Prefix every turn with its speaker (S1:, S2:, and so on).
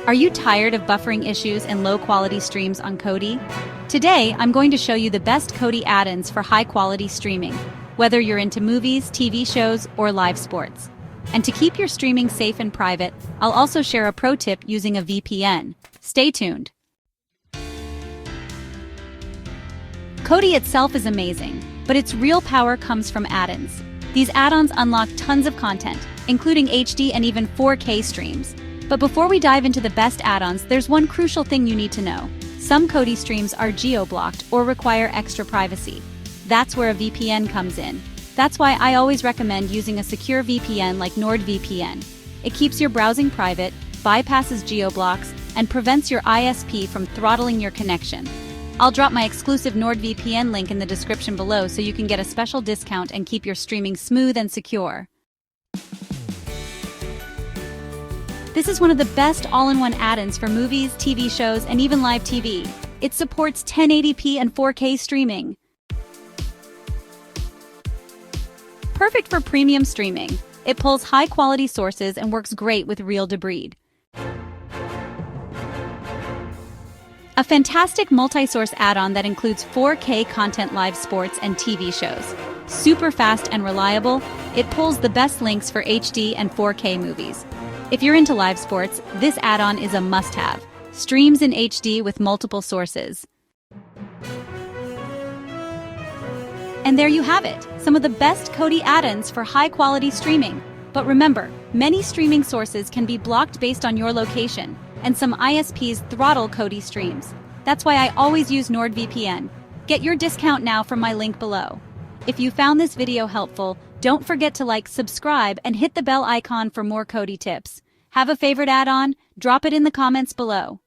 S1: Are you tired of buffering issues and low-quality streams on Kodi? Today, I'm going to show you the best Kodi add-ons for high-quality streaming, whether you're into movies, TV shows, or live sports. And to keep your streaming safe and private, I'll also share a pro tip using a VPN. Stay tuned. Kodi itself is amazing, but its real power comes from add-ons. These add-ons unlock tons of content, including HD and even 4K streams. But before we dive into the best add-ons, there's one crucial thing you need to know. Some Kodi streams are geo-blocked or require extra privacy. That's where a VPN comes in. That's why I always recommend using a secure VPN like NordVPN. It keeps your browsing private, bypasses geo-blocks, and prevents your ISP from throttling your connection. I'll drop my exclusive NordVPN link in the description below so you can get a special discount and keep your streaming smooth and secure. This is one of the best all-in-one add-ins for movies, TV shows, and even live TV. It supports 1080p and 4K streaming. Perfect for premium streaming. It pulls high-quality sources and works great with real debris. A fantastic multi-source add-on that includes 4K content, live sports, and TV shows. Super fast and reliable, it pulls the best links for HD and 4K movies. If you're into live sports, this add-on is a must-have. Streams in HD with multiple sources. And there you have it, some of the best Kodi add-ons for high-quality streaming. But remember, many streaming sources can be blocked based on your location, and some ISPs throttle Kodi streams. That's why I always use NordVPN. Get your discount now from my link below. If you found this video helpful, don't forget to like, subscribe, and hit the bell icon for more Kodi tips. Have a favorite add-on? Drop it in the comments below.